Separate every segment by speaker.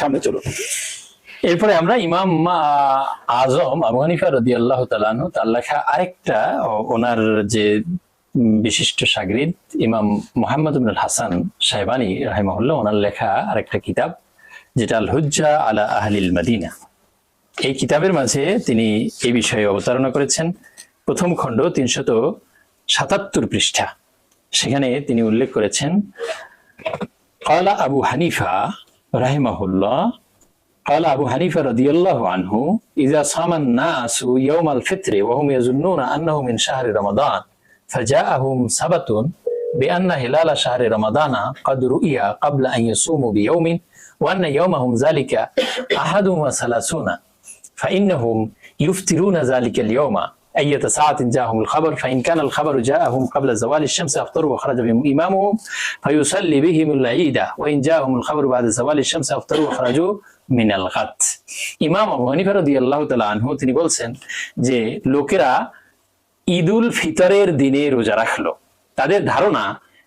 Speaker 1: সামনে চলুন।
Speaker 2: এরপরে আমরা ইমাম আজম আবু হানিফা রাদিয়াল্লাহু তাআলা আনহু তার লেখা আরেকটা, ওনার যে বিশিষ্ট শাগরিদ ইমাম মুহাম্মদ ইবনুল হাসান শায়বানী রাহিমাহুল্লাহ, ওনার লেখা আরেকটা কিতাব যেটা আল হুজ্জা আলা আহলিল মাদিনা। এই কিতাবের মাঝে তিনি এই বিষয়ে অবতারণা করেছেন। প্রথম খণ্ড 377 পৃষ্ঠা, সেখানে তিনি উল্লেখ করেছেন ক্বালা আবু হানিফা রাহিমাহুল্লাহ قال أبو حنيفة رضي الله عنه إذا صام الناس يوم الفطر وهم يظنون أنه من شهر رمضان فجاءهم سبت بأن هلال شهر رمضان قد رؤي قبل أن يصوموا بيوم وأن يومهم ذلك 31 فإنهم يفطرون ذلك اليوم أية ساعة جاءهم الخبر فإن كان الخبر جاءهم قبل زوال الشمس أفطروا وخرج بهم إمامهم فيصلي بهم العيد وإن جاءهم الخبر بعد زوال الشمس أفطروا وخرجوا মিনাল গাত। ইমাম আবু হানিফা রাদিয়াল্লাহু তাআলা আনহু তিনি বলছেন যে লোকেরা ঈদুল ফিতরের দিনে রোজা রাখলো, তাদের ধারণা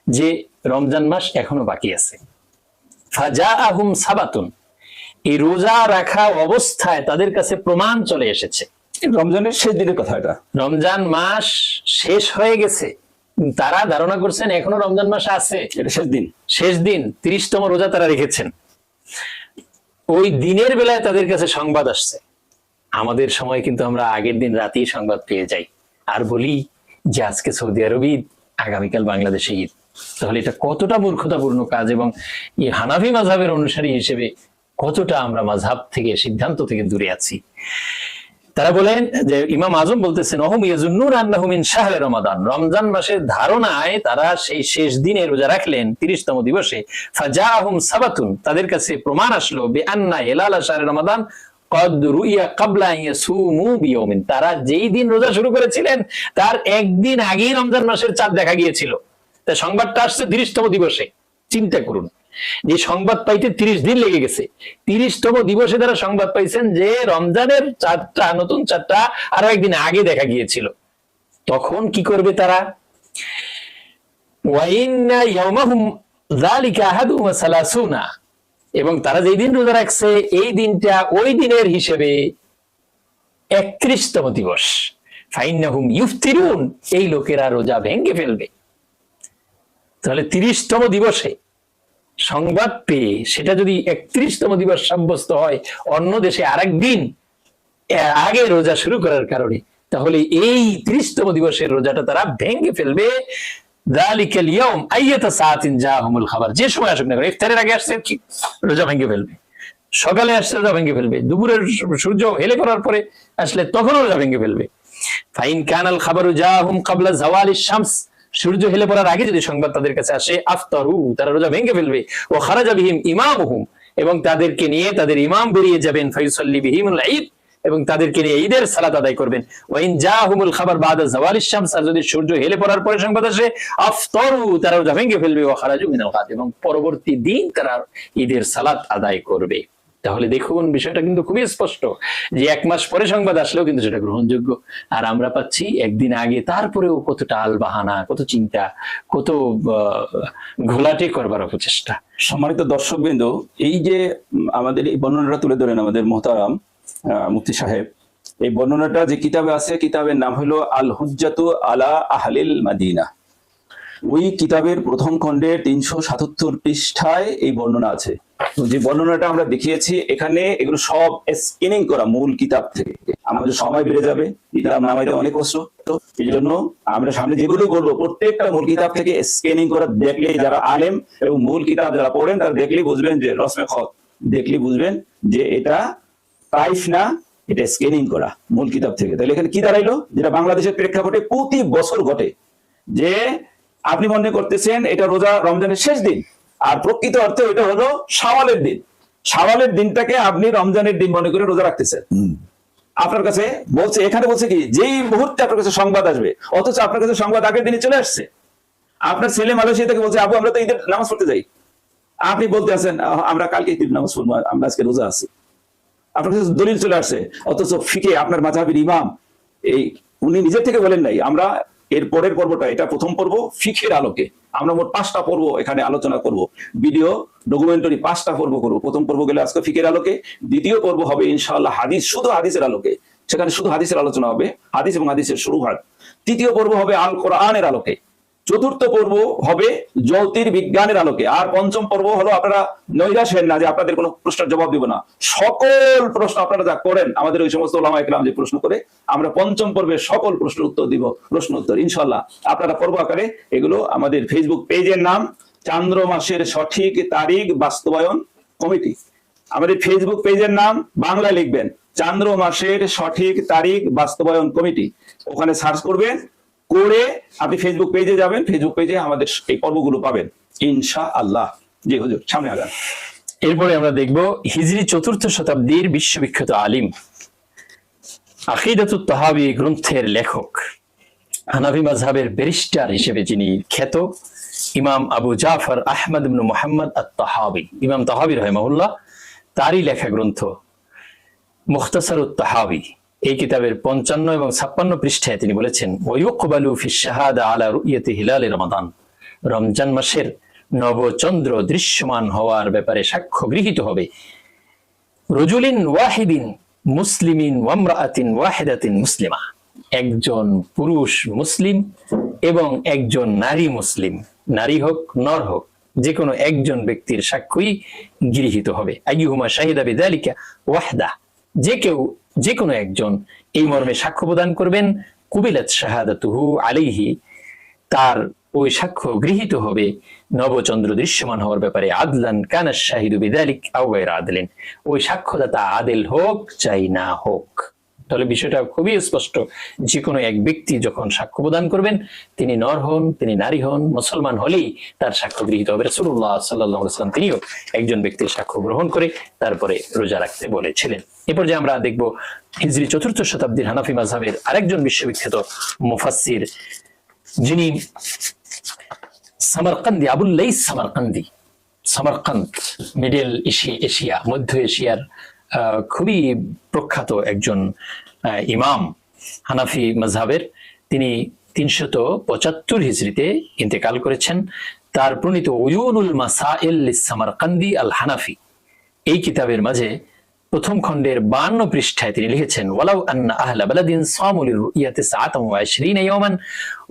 Speaker 2: যে রমজান মাস এখনো বাকি আছে। ফাজাআহুম সাবাতুন, এই রোজা রাখা অবস্থায় তাদের কাছে প্রমাণ চলে এসেছে।
Speaker 1: রমজানের শেষ দিনের কথা এটা,
Speaker 2: রমজান মাস শেষ হয়ে গেছে, তারা ধারণা করছেন এখনো রমজান মাস আছে,
Speaker 1: এটা শেষ দিন।
Speaker 2: 30তম রোজা তারা রেখেছেন। ওই দিনের বেলায় তাদের কাছে সংবাদ আসছে। আমাদের সময় কিন্তু আমরা আগের দিন রাতেই সংবাদ পেয়ে যাই আর বলি যে আজকে সৌদি আরব ঈদ, আগামীকাল বাংলাদেশে ঈদ। তাহলে এটা কতটা মূর্খতাপূর্ণ কাজ, এবং এই হানাফি মাযহাবের অনুসারী হিসেবে কতটা আমরা মাযহাব থেকে, সিদ্ধান্ত থেকে দূরে আছি। তারা বলেন যে ইমাম আজম বলতেছেন অহুম ইয়াজুন্নুনা আন্নাহু মিন শাহরি রমাদান, রমজান মাসের ধারণায় তারা সেই শেষ দিনে রোজা রাখলেন 30তম দিবসে। ফাজাআহুম সাবাতুন, তাদের কাছে প্রমাণ আসলো বিআন্না হিলাল শাহরি রমাদান ক্বাদ রুইয়া ক্বাবলা আন ইয়াসুমু বিয়াউমিন, তারা যেই দিন রোজা শুরু করেছিলেন তার একদিন আগেই রমজান মাসের চাঁদ দেখা গিয়েছিল। তাই সংবাদটা আসছে 30তম দিবসে। চিন্তা করুন, যে সংবাদ পাইতে 30 দিন লেগে গেছে, 30তম দিবসে তারা সংবাদ পাইছেন যে রমজানের চাঁদটা, নতুন চাঁদটা আরো একদিন আগে দেখা গিয়েছিল। তখন কি করবে তারা? ওয়াইন্না ইয়াওমাহুম যালিকা আহাদুম ওয়া সালাসুনা, এবং তারা যেই দিন রোজা রাখছে এই দিনটা ওই দিনের হিসেবে 31তম দিবস। ফাইন্নাহুম ইফতিরুন, এই লোকেরা রোজা ভেঙে ফেলবে। তাহলে 30তম দিবসে সংবাদ পেয়ে সেটা যদি 31তম দিবস সাব্যস্ত হয় অন্য দেশে আরেক দিন আগে রোজা শুরু করার কারণে, তাহলে এই 30তম দিবসের রোজাটা তারা ভেঙে ফেলবে। যালিকাল ইয়াউম আইয়াতা সাআতিন জাআহুমুল খাবার, যে সময় আসুক না কেন, ইফতারের আগে আসছে রোজা ভেঙে ফেলবে, সকালে আসছে রোজা ভেঙে ফেলবে, দুপুরের সূর্য হেলে করার পরে আসলে তখনও রোজা ভেঙে ফেলবে। ফাইন কানাল খাবারু জাআহুম ক্বাবলা যাওয়ালিশ শামস, সূর্য হেলে পড়ার আগে যদি সংবাদ তাদের কাছে আসে আফতারু, তারা রোজা ভেঙে ফেলবে। ও খারাজা বিহিম ইমামুহুম, এবং তাদেরকে নিয়ে তাদের ইমাম বেরিয়ে যাবেন। ফায়ুসাল্লি বিহিমুল ঈদ, এবং তাদেরকে নিয়ে ঈদের সালাত আদায় করবেন। ওয়াইন জাআহুমুল খাবার বাদা যাওয়ালিশ শামস, আর যদি সূর্য হেলে পড়ার পরে সংবাদ আসে আফতারু, তারা রোজা ভেঙে ফেলবে। ও খারাজু মিনাল গাদ, এবং পরবর্তী দিন তারা ঈদের সালাত আদায় করবে। তাহলে দেখুন বিষয়টা কিন্তু খুবই স্পষ্ট যে 1 মাস পরে সংবাদ আসলেও কিন্তু সেটা গ্রহণযোগ্য, আর আমরা পাচ্ছি একদিন আগে। তারপরেও কতটা আলবাহানা, কত চিন্তা, কত ঘোলাটে করবার প্রচেষ্টা।
Speaker 1: সম্মানিত দর্শকবৃন্দ, এই যে আমাদের এই বর্ণনাটা তুলে ধরেন আমাদের মোহতারাম মুফতি সাহেব, এই বর্ণনাটা যে কিতাবে আছে, কিতাবের নাম হলো আল হুজ্জাতু আলা আহলিল মাদিনা। ওই কিতাবের প্রথম খণ্ডে 377 পৃষ্ঠায় এই বর্ণনা আছে। যে বর্ণনাটা আমরা দেখিয়েছি এখানে, এগুলো সব স্ক্যানিং করা মূল কিতাব থেকে। আমাদের সময় বেড়ে যাবে, কিতাব নামাইতে অনেক কষ্ট, তো এই জন্য আমরা সামনে যেগুলো বলবো প্রত্যেকটা মূল কিতাব থেকে স্ক্যানিং করা, দেখলে যারা আলেম এবং মূল কিতাব যারা পড়েন তারা দেখলেই বুঝবেন যে রসমে খত, দেখলেই বুঝবেন যে এটা টাইপ না, এটা স্ক্যানিং করা মূল কিতাব থেকে। তাহলে এখানে কি দাঁড়াইলো, যেটা বাংলাদেশের প্রেক্ষাপটে প্রতি বছর ঘটে, যে আপনি মনে করতেছেন এটা রোজা রমজানের শেষ দিন, আর প্রকৃত অর্থে ওইটা হলো শাওয়ালের দিন। শাওয়ালের দিনটাকে আপনি রমজানের দিন মনে করে রোজা রাখতেছেন। আপনার কাছে বলছে, এখানে বলছে কি, যেই মুহূর্তে আপনার কাছে সংবাদ আসবে, অথচ আপনার কাছে সংবাদ আগের দিনে চলে আসছে। আপনার ছেলে মালয়েশিয়া থেকে বলছে, আবু আমরা তো ঈদের নামাজ পড়তে যাই, আপনি বলতে আছেন আমরা কালকে ঈদের নামাজ পড়বো, আমরা আজকে রোজা আছি। আপনার কাছে দলিল চলে আসছে, অথচ ফিকে আপনার মাযহাবের ইমাম এই উনি নিজের থেকে বলেন নাই, আমরা এর পরের পর্বটা, এটা প্রথম পর্ব ফিকহের আলোকে। আমরা মোট 5টা পর্ব এখানে আলোচনা করব, ভিডিও ডকুমেন্টারি 5টা পর্ব করব। প্রথম পর্ব গেলে আজকে ফিকহের আলোকে, দ্বিতীয় পর্ব হবে ইনশাআল্লাহ হাদিস, শুধু হাদিসের আলোকে, সেখানে শুধু হাদিসের আলোচনা হবে, হাদিস এবং হাদিসের শুরুহাট। তৃতীয় পর্ব হবে আল কোরআনের আলোকে, চতুর্থ পর্ব হবে জ্যোতির্বিজ্ঞানের আলোকে, আর পঞ্চম পর্ব হলো, আপনারা নৈরাশ হেন না যে আপনাদের কোনো প্রশ্নের জবাব দিব না, সকল প্রশ্ন আপনারা যা করেন আমাদের ওই সমস্ত ওলামা ইকরাম যে প্রশ্ন করে, আমরা পঞ্চম পর্বে সকল প্রশ্নের উত্তর দিব, প্রশ্ন উত্তর ইনশাআল্লাহ। আপনারা পর্ব আকারে এগুলো আমাদের ফেসবুক পেজের নাম চান্দ্র মাসের সঠিক তারিখ বাস্তবায়ন কমিটি। আমাদের ফেসবুক পেজের নাম বাংলায় লিখবেন চান্দ্র মাসের সঠিক তারিখ বাস্তবায়ন কমিটি, ওখানে সার্চ করবেন, করে আপনি ফেসবুক পেজে যাবেন, ফেসবুক পেজে আমাদের এই পর্বগুলো পাবেন ইনশাআল্লাহ। জি হুজুর, সামনে আগান।
Speaker 2: এরপরে আমরা দেখব হিজরি 4th শতাব্দীর বিশ্ববিখ্যাত আলিম, আকিদাতুত তাহাবী গ্রন্থের লেখক, হানাফি মাযহাবের ব্যারিস্টার হিসেবে যিনি খ্যাত, ইমাম আবু জাফর আহমদ ইবনে মুহাম্মদ আত-তাহাবী। ইমাম তাহাবী রাহিমাহুল্লাহ, তারই লেখা গ্রন্থ মুখতাসারুত তাহাবী, এই কিতাবের 55 এবং 56 পৃষ্ঠায় তিনি বলেছেন, ওয়ায়ুকবালু ফিশ শাহাদা আলা রুইয়াতি হিলালি রমাদান, রমজান মাসের নবচন্দ্র দৃশ্যমান হওয়ার ব্যাপারে সাক্ষ্য গৃহীত হবে রজুলিন ওয়াহিদিন মুসলিমিন ওয়ামরাআতিন ওয়াহিদাতিন মুসলিমা, একজন পুরুষ মুসলিম এবং একজন নারী মুসলিম, নারী হোক নর হোক, যে কোনো একজন ব্যক্তির সাক্ষ্যই গৃহীত হবে। আইয়ুহুমা শাহিদা বিযালিকা ওয়াহদা, যে কোনো একজন এই মর্মে সাক্ষ্য প্রদান করবেন, কুবিলাত শাহাদাতুহু আলাইহি, তার ওই সাক্ষ্য গৃহীত হবে নবচন্দ্র দৃশ্যমান হওয়ার ব্যাপারে, আদলান কানা শাহিদু বিযালিক আও গায়রা আদলিন, ওই সাক্ষ্যদাতা আদেল হোক চাই না হোক। তাহলে বিষয়টা খুবই স্পষ্ট, যে কোনো এক ব্যক্তি যখন সাক্ষ্য প্রদান করবেন, তিনি নর হন, তিনি নারী হন, মুসলমান হলেই তার সাক্ষ্য গৃহীত হবে। রাসূলুল্লাহ সাল্লাল্লাহু আলাইহি ওয়াসাল্লাম তিনিও একজন ব্যক্তির সাক্ষ্য গ্রহণ করে তারপরে রোজা রাখতে বলেছিলেন। এরপর যে আমরা দেখব হিজরি 4th শতাব্দীর হানাফি মাযহাবের আরেকজন বিশ্ববিখ্যাত মুফাসসির, যিনি সামারকান্দি, Abul lines সামারকান্দি, Samarkand middle Asia, মধ্য এশিয়ার খুবই প্রখ্যাত একজন ইমাম হানাফি মাযহাবের। তিনি 375 হিজরিতে ইন্তেকাল করেছেন। তার প্রণীত উয়ুনুল মাসাইল লিস-সামারকান্দি আল হানাফি, এই কিতাবের মাঝে প্রথম খণ্ডের 52 পৃষ্ঠায় তিনি লিখেছেন, ওয়ালাউ আন্না আহলা বালাদিন সামু লিরুইয়াতি 29 ইয়াওমান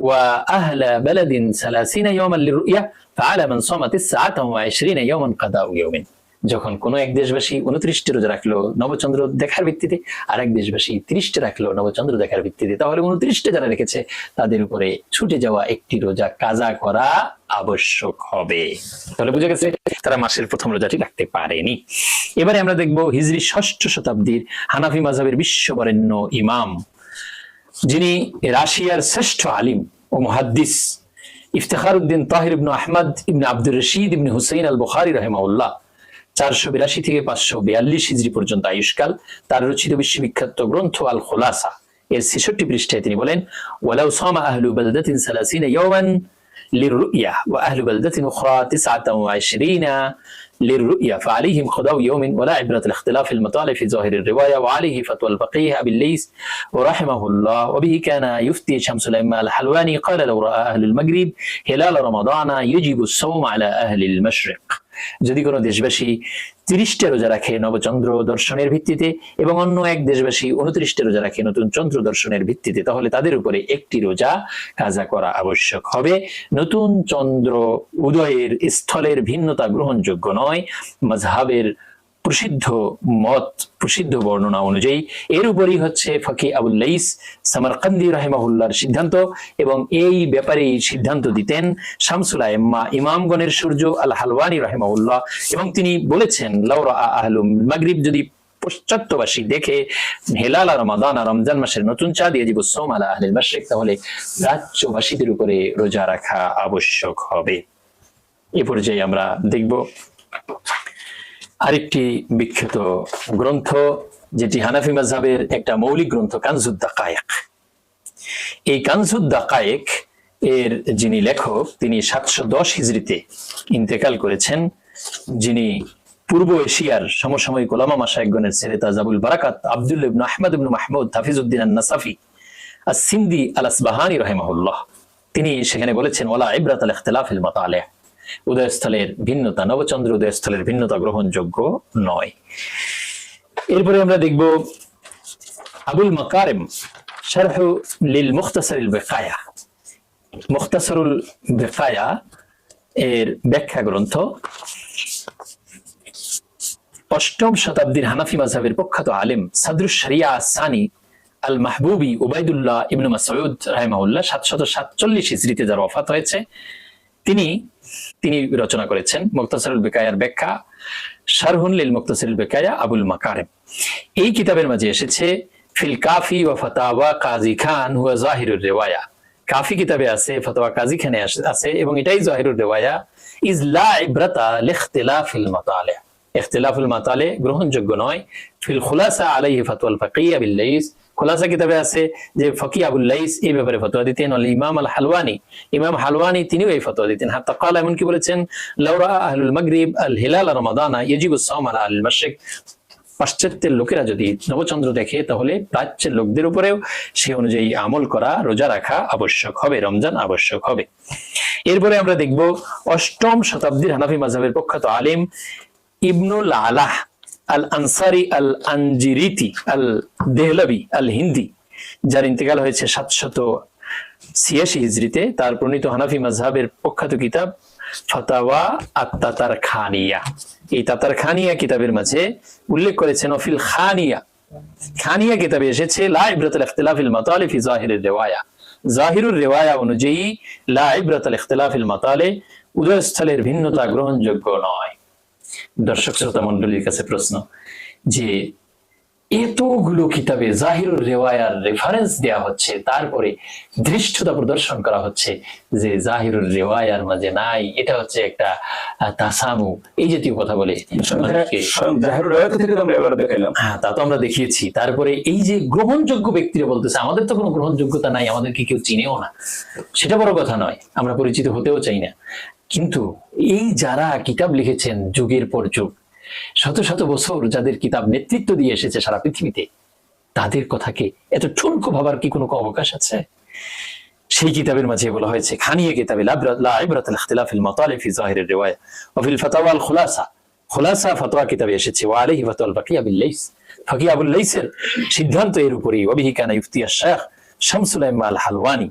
Speaker 2: ওয়া আহলা বালাদিন 30 ইয়াওমান লিরুইয়া ফাআলা মান সামা 29 ইয়াওমান কাদাউ ইয়াওমিন। যখন কোনো এক দেশবাসী 29টা রোজা রাখলো নবচন্দ্র দেখার ভিত্তিতে, আর এক দেশবাসী 30টা রাখলো নবচন্দ্র দেখার ভিত্তিতে, তাহলে 29টা যারা রেখেছে তাদের উপরে ছুটে যাওয়া একটি রোজা কাজা করা আবশ্যক হবে। তাহলে বুঝে গেছে তারা মাসের প্রথম রোজাটি রাখতে পারেনি। এবারে আমরা দেখব হিজরি 6ষ্ঠ শতাব্দীর হানাফি মাযহাবের বিশ্ববরেণ্য ইমাম, যিনি রাশিয়ার শ্রেষ্ঠ আলিম ও মুহাদ্দিস, ইফতেখারউদ্দিন তাহির ইবনে আহমদ ইবনে আব্দুর রশিদ ইবনে হুসাইন আল বুখারী রাহিমাহুল্লাহ। 482 থেকে 542 হিজরি পর্যন্ত আয়ুষ্কাল। তার রচিত বিশ্ববিখ্যাত গ্রন্থ আল খুলাসা এর 66 পৃষ্ঠায় তিনি বলেন, ওয়ালাউ সামা আহলু বালদাতিন 30 ইয়াওমান লিররুইয়া ওয়া আহলু বালদাতিন উখরা 29 للرؤيا فعليهم قضاء يوم ولا عبرة الاختلاف المطالع في ظاهر الرواية، وعليه فتوى الفقيه أبي الليث ورحمه الله، وبه كان يفتي شمس الأئمة الحلواني قال لو رأى أهل المغرب هلال رمضان يجب الصوم على أهل المشرق। যদি কোনো দেশবাসী 30টা রোজা রাখে নবচন্দ্র দর্শনের ভিত্তিতে এবং অন্য এক দেশবাসী 29টা রোজা রাখে নতুন চন্দ্র দর্শনের ভিত্তিতে, তাহলে তাদের উপরে একটি রোজা কাজা করা আবশ্যক হবে। নতুন চন্দ্র উদয়ের স্থলের ভিন্নতা গ্রহণযোগ্য নয় মাযহাবের প্রসিদ্ধ মত, প্রসিদ্ধ বর্ণনা অনুযায়ী। এর উপরই হচ্ছে ফকি আবুল লাইস সামারকান্দি রাহিমাহুল্লাহর সিদ্ধান্ত, এবং এই ব্যাপারে সিদ্ধান্ত দিতেন শামসুল আইম্মা ইমামগণের সূর্য আল হালওয়ানি রাহিমাহুল্লাহ। এবং তিনি বলেছেন, লাউ রাআ আহলুল মাগরিব, যদি পশ্চাত্যবাসী দেখে হেলাল রমাদান, রমজান মাসের নতুন চাঁদ, ইয়াজিবু সাওম আলা আহলিল মাশরিক, তাহলে প্রাচ্যবাসীদের উপরে রোজা রাখা আবশ্যক হবে। এই পর্যায়ে আমরা দেখব আরেকটি বিখ্যাত গ্রন্থ, যেটি হানাফি মাযহাবের একটা মৌলিক গ্রন্থ, কানজুদ দাকায়েক। এই কানজুদ দাকায়েক এর যিনি লেখক, তিনি 710 হিজরিতে ইন্তেকাল করেছেন, যিনি পূর্ব এশিয়ার সমসাময়িক উলামা মাশায়েখগণের ছেলে তাজাবুল বারাকাত আব্দুল্লাহ ইবনে আহমদ ইবনে মাহমুদ হাফিজউদ্দিন আন-নাসাফি আস-সিন্দি আল-আসবাহানি রাহিমাহুল্লাহ, তিনি সেখানে বলেছেন ওয়ালা ইবরাত আল ইখতিলাফিল মাতালি', উদয়স্থলের ভিন্নতা, নবচন্দ্র উদয়স্থলের ভিন্নতা গ্রহণযোগ্য নয়। এরপরে আমরা দেখব আবুল মাকারিম শারহ লিল মুখতাসারিল বিকায়া, মুখতাসারুল বিকায়া এর ব্যাখ্যা গ্রন্থ। অষ্টম শতাব্দীর হানাফি মাযহাবের প্রখ্যাত আলেম সাদরুশ শরিয়া আস-সানি আল মাহবুবি উবাইদুল্লাহ ইবনে মাসউদ রাহিমাহুল্লাহ 747 হিজরিতে যার ওফাত হয়েছে, তিনি রচনা করেছেন মুখতাসারুল বিকায়ার ব্যাখ্যা শারহুন লিল মুখতাসারিল বিকায়া আবুল মাকারিম। এই কিতাবের মাঝে এসেছে ফিল কাফি ওয়া ফাতাওয়া কাজী খান হুয়া জাহিরুর রিওয়ায়া, কাফি কিতাবে আছে, ফতোয়া কাজী খানে আছে, এবং এটাই জাহিরুর রিওয়ায়া। ইজ লা ইবরাতা লিখতিলাফিল মাতালি', ইখতিলাফুল মাতালি' গ্রহণযোগ্য নয়। ফিল খুলাসা আলাইহি ফাতওয়াল ফাকিহ আবুল লাইস, খুলাসা কিতাবে আছে যে ফকি আবুল লাইস এই ব্যাপারে ফতোয়া দিতেন। ওয়াল ইমাম আল হালওয়ানি, ইমাম হালওয়ানি তিনিও এই ফতোয়া দিতেন। হাত্তা ক্বালা, এমন কি বলেছেন, লাউ রাআ আহলুল মাগরিব আল হিলাল রমাদানা ইয়াজিবুস সাওম আলা আল মাশরিক, পাশ্চাত্যের লোকেরা যদি নবচন্দ্র দেখে তাহলে প্রাচ্যের লোকদের উপরেও সে অনুযায়ী আমল করা, রোজা রাখা আবশ্যক হবে, রমজান আবশ্যক হবে। এরপরে আমরা দেখব অষ্টম শতাব্দীর হানাফি মাযহাবের প্রখ্যাত আলেম ইবনুল আলাহ আল আনসারি আল আনজিরিতি আল দেহলভি আল হিন্দি, যার ইন্তেকাল হয়েছে 786 হিজরিতে, তার প্রণীত হানাফি মাযহাবের প্রখ্যাত কিতাব ফাতাওয়া আত-তাতারখানিয়া। এই তাতারখানিয়া কিতাবের মাঝে উল্লেখ করেছেন অফিল খানিয়া, খানিয়া কিতাবে এসেছে লা ইবরাতুল ইখতিলাফিল মাতালি ফি জাহিরির রিওয়ায়া, জাহিরুর রিওয়ায়া অনুযায়ী লা ইবরাতুল ইখতিলাফিল মাতালি', উদয়স্থলের ভিন্নতা গ্রহণযোগ্য নয়। দর্শক শ্রোতা মণ্ডলীর কাছে প্রশ্ন, যে এতগুলো কিতাবে জাহিরুর রিওয়ায়ার রেফারেন্স দেয়া হচ্ছে, তারপরে ধৃষ্টতা প্রদর্শন করা হচ্ছে যে জাহিরুর রিওয়ায়ার মাঝে নাই, এটা হচ্ছে একটা তাসামু, এই জাতীয় কথা বলে। হ্যাঁ, তা তো আমরা দেখিয়েছি। তারপরে এই যে গ্রহণযোগ্য ব্যক্তিরা বলতেছে আমাদের তো কোনো গ্রহণযোগ্যতা নাই, আমাদেরকে কেউ চিনেও না, সেটা বড় কথা নয়, আমরা পরিচিত হতেও চাই না। কিন্তু এই যারা কিতাব লিখেছেন যুগের পর যুগ, শত শত বছর যাদের কিতাব নেতৃত্ব দিয়ে এসেছে সারা পৃথিবীতে, তাদের কথাকে এত ঠুনকো ভাবার কি কোনো অবকাশ আছে? সেই কিতাবের মাঝে বলা হয়েছে খানিয়া কিতাবে লা ইবরাতুল ইখতিলাফিল মাতালি ফি জাহিরির রিওয়ায়া ওয়া ফিল ফাতাওয়া আল খুলাসা, খুলাসা ফতোয়া কিতাবে এসেছে ওয়া আলাইহি ফাতওয়াল ফাকিহ আবুল লাইস, ফাকিহ আবুল লাইসের সিদ্ধান্ত এর উপরই। ওয়া বিহি কানা ইফতি আশ-শাইখ শামসুল আইম্মা আল হালওয়ানি,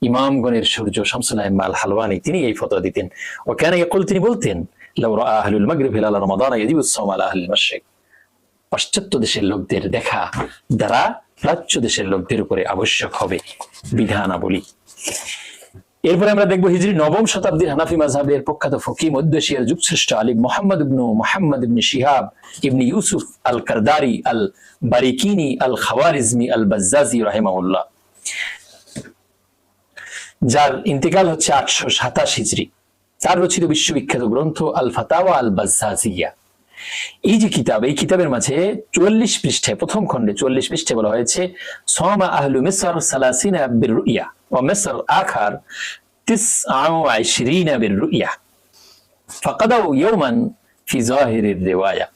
Speaker 2: ইমামগণের সূর্য শামসুল আইম্মা আল হালওয়ানি, তিনি এই ফতোয়া দিতেন। ওয়া কানা ইয়াকুল, তিনি বলতেন লাউ রাআ আহলুল মাগরিব হিলাল রমাদান ইয়াজিবুস সাওম আলা আহলিল মাশরিক, পাশ্চাত্য দেশের লোকদের দেখা দ্বারা প্রাচ্য দেশের লোকদের উপরে আবশ্যক হবে বিধানাবলী। এরপরে আমরা দেখব হিজরি 9ম শতাব্দীর হানাফি মাযহাবের প্রখ্যাত ফকিহ মধ্য এশিয়ার যুগশ্রেষ্ঠ আলিম মুহাম্মদ ইবনে শিহাব ইবনে ইউসুফ আল কারদারি আল বারিকিনি আল খাওয়ারিজমি আল বাজ্জাজি রাহিমাহুল্লাহ, যার ইন্তেকাল হচ্ছে 827 হিজরি। তার রচিত বিশ্ববিখ্যাত গ্রন্থ আল ফাতাওয়া আল বাজ্জাজিয়া, এই যে কিতাব, এই কিতাবের মাঝে 44 পৃষ্ঠায়, প্রথম খণ্ডে 44 পৃষ্ঠায় বলা হয়েছে সামা আহলু মিসর 30 বিররুইয়া ওয়া মিসর আখার 29 বিররুইয়া ফাকাদাউ ইয়াওমান ফি জাহিরির রিওয়ায়া,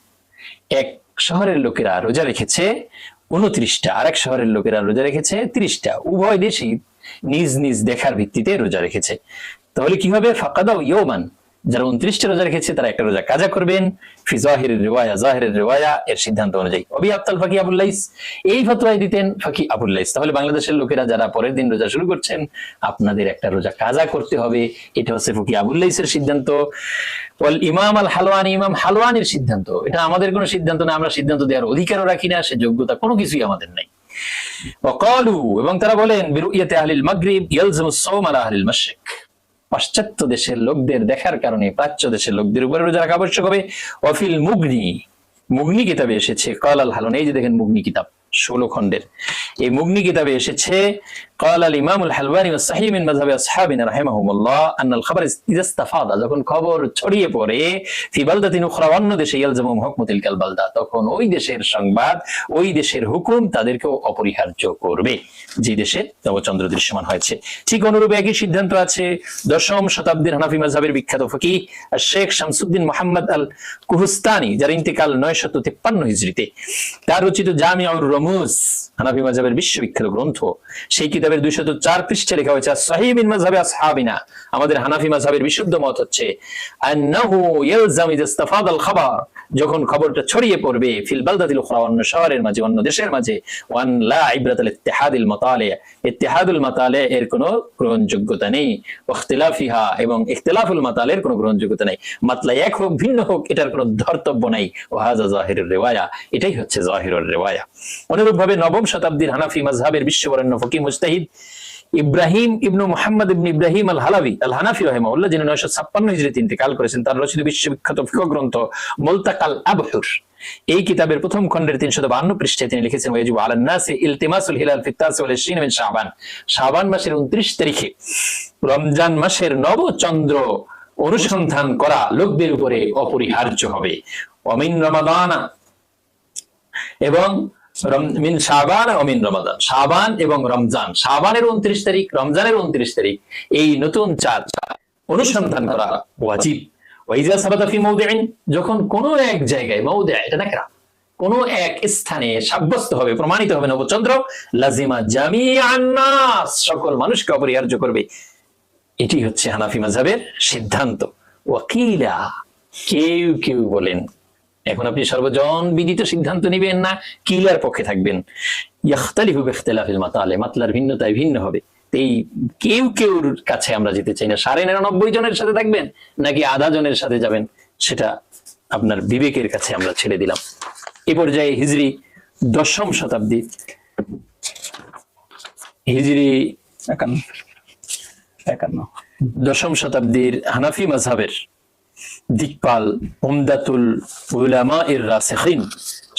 Speaker 2: এক শহরের লোকেরা রোজা রেখেছে 29টা, আরেক শহরের লোকেরা রোজা রেখেছে 30টা, উভয় দেশই নিজ নিজ দেখার ভিত্তিতে রোজা রেখেছে। তাহলে কি হবে? ফাকাদাউ ইয়াওমান, যারা 29টা রোজা রেখেছে তারা একটা রোজা কাজা করবেন, ফি জাহিরির রিওয়ায়া, জাহিরের রিওয়ায়া এর সিদ্ধান্ত অনুযায়ী। অবি আফতাল ফাকি আবুল লাইস, এই ফতোয়াই দিতেন ফাকি আবুল লাইস। তাহলে বাংলাদেশের লোকেরা যারা পরের দিন রোজা শুরু করছেন, আপনাদের একটা রোজা কাজা করতে হবে, এটা হচ্ছে ফাকি আবুল লাইসের সিদ্ধান্ত। ওয়াল ইমাম আল হালওয়ানি, ইমাম হালওয়ানির সিদ্ধান্ত, এটা আমাদের কোনো সিদ্ধান্ত না, আমরা সিদ্ধান্ত দেওয়ার অধিকারও রাখি না, সে যোগ্যতা কোনো কিছুই আমাদের নাই। ওয়াকালু, এবং তারা বলেন বিরুইয়াতে আহলিল মাগরিব ইয়ালজামুস সাওম আলা আহলিল মাশরিক, পাশ্চাত্য দেশের লোকদের দেখার কারণে প্রাচ্য দেশের লোকদের উপরে রোজা রাখা আবশ্যক হবে। ওয়াফিল মুগনি, মুগনি কিতাবে এসেছে ক্বাল আল হালওয়ানি, এই যে দেখেন মুগনি কিতাব 16 খণ্ডের, এই মুগনি কিতাবে এসেছে ক্বাল আল ইমাম আল হালওয়ানি ওয়া সাহিহ মিন মাযহাবি আসহাবিনা রাহিমাহুমুল্লাহ আন আল খবর ইযা ইস্তাফাদা, যখন খবর ছড়িয়ে পড়ে ফি বালদাতিন উখরা, অন্য দেশে, ইয়ালজামুহুম হুকমু তিলকাল বালদা, তখন ওই দেশের সংবাদ, ওই দেশের হুকুম তাদেরকেও অপরিহার্য করবে যে দেশে নবচন্দ্র দৃশ্যমান হয়েছে। ঠিক অনুরূপে একই সিদ্ধান্ত আছে 10ম শতাব্দীর হানাফি মাযহাবের বিখ্যাত ফকিহ শেখ শামসুদ্দিন মুহাম্মদ আল কুহস্তানি, যার ইন্তেকাল 953 হিজরিতে। তার রচিত জামিউর কামুস, হানাফি মাযহাবের বিশ্ববিখ্যাত গ্রন্থ, সেই কিতাবের 204 পৃষ্ঠাে লেখা হয়েছে সহিহ মিন মাযহাবি আসহাবিনা, আমাদের হানাফি মাযহাবের বিশুদ্ধ মত হচ্ছে আন্নাহু ইয়ালজাম ইযা ইস্তাফাদাল খাবার, যখন খবরটা ছড়িয়ে পড়বে ফিল বালদাতিল উখরা, অন্য শহরের মাঝে, অন্য দেশের মাঝে, ওয়ান লা ইবরাতাল ইত্তিহাদিল মাতালি, ইত্তিহাদুল মাতালি এর কোনো গ্রহণযোগ্যতা নেই, ইখতিলাফিহা এবং ইখতিলাফুল মাতালের কোনো গ্রহণযোগ্যতা নেই, মাতলা এক হোক ভিন্ন হোক এটার কোনো ধর্তব্য নাই, ওয়া হাযা যাহিরুর রিওয়ায়া, এটাই হচ্ছে যাহিরুর রিওয়ায়া। অনুরূপভাবে নবম শতাব্দীর হানাফি মাযহাবের বিশ্ববরেণ্য ফকিহ মুজতাহিদ ইব্রাহিম ইবনু মুহাম্মদ ইবনে ইব্রাহিম আল হালাবি আল হানাফি রাহিমাহুল্লাহ, যিনি 956 হিজরিতে ইন্তেকাল করেছেন, তার রচিত বিশ্ববিখ্যাত ফিকহ গ্রন্থ মুলতাকাল আবহুর, এই কিতাবের প্রথম খণ্ডের 352 পৃষ্ঠায় তিনি লিখেছেন ওয়াজিবু আলান নাসি ইলতিমাসুল হিলাল ফি التاسع والعشرين من শাবান, শাবান মাসের 29 তারিখে রমজান মাসের নবচন্দ্র অনুসন্ধান করা লোকদের উপরে অপরিহার্য হবে। ওয়ামিন রমাদান, এবং মিন শাবান ও মিন রমাদান, শাবান এবং রমজান, শাবানের 29 তারিখ, রমজানের 29 তারিখ, এই নতুন চাঁদ অনুসন্ধান করা ওয়াজিব। ওয়াইজা সাবাতা ফি মাওদিইন, যখন কোনো এক জায়গায়, মাওদি এটা নাকরা, কোনো এক স্থানে সাব্যস্ত হবে, প্রমাণিত হবে নবচন্দ্র, লাজিমা জামিআন নাস, সকল মানুষকে অপরিহার্য করবে। এটি হচ্ছে হানাফি মাযহাবের সিদ্ধান্ত। ওয়াকিলা, কেউ কেউ বলেন, এখন আপনি সর্বজন বিদিত সিদ্ধান্ত নিবেন না কিলার পক্ষে থাকবেন, ইখতালিফু বিখতিলাফিল মাতালে, মাতলার ভিন্নতায় ভিন্ন হবে। এই কেউ কেউর কাছে আমরা যেতে চাই না। 99.5 জনের সাথে থাকবেন নাকি আধা জনের সাথে যাবেন, সেটা আপনার বিবেকের কাছে আমরা ছেড়ে দিলাম। এ পর্যায়ে হিজরি 10ম শতাব্দী, হিজরি 10ম শতাব্দীর হানাফি মাযহাবের দিকপাল উমদাতুল উলামা এর রাসিখিন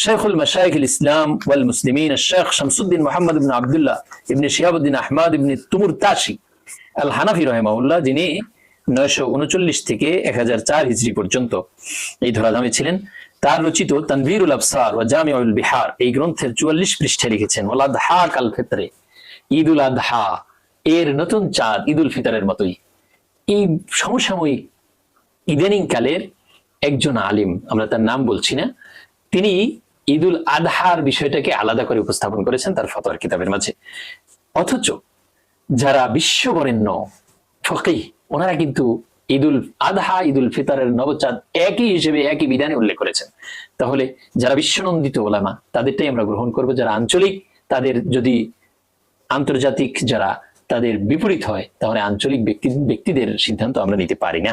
Speaker 2: শাইখুল মাশায়েখুল ইসলাম ওয়াল মুসলিমিন শেখ শামসুদ্দিন মুহাম্মদ ইবনে আব্দুল্লাহ ইবনে শিহাবুদ্দিন আহমদ ইবনে তুমুরতাশি আল হানাফি রাহিমাহুল্লাহ, যিনি 939 থেকে 1004 হিজরি পর্যন্ত এই ধরাধামে ছিলেন, তার রচিত তানভীরুল আবসার ওয়া জামিউল বিহার এই গ্রন্থের 44 পৃষ্ঠায় লিখেছেন ওয়াল আদহা কাল ফিতরে, ঈদুল আদহা এর নতুন চাঁদ ঈদুল ফিতরের মতোই। এই সমসাময়িক ইদানিং কালের একজন আলিম, আমরা তার নাম বলছি না, তিনি ঈদুল আদহার বিষয়টাকে আলাদা করে উপস্থাপন করেছেন তার ফতোয়ার কিতাবের মাঝে। অথচ যারা বিশ্ববরেণ্য ফকিহ, ওনারা কিন্তু ঈদুল আদহা ঈদুল ফিতরের নবচাঁদ একই হিসেবে একই বিধানে উল্লেখ করেছেন। তাহলে যারা বিশ্বনন্দিত ওলামা তাদেরটাই আমরা গ্রহণ করব, যারা আঞ্চলিক তাদের যদি আন্তর্জাতিক যারা তাদের বিপরীত হয়, তাহলে আঞ্চলিক ব্যক্তিদের সিদ্ধান্ত আমরা নিতে পারি না।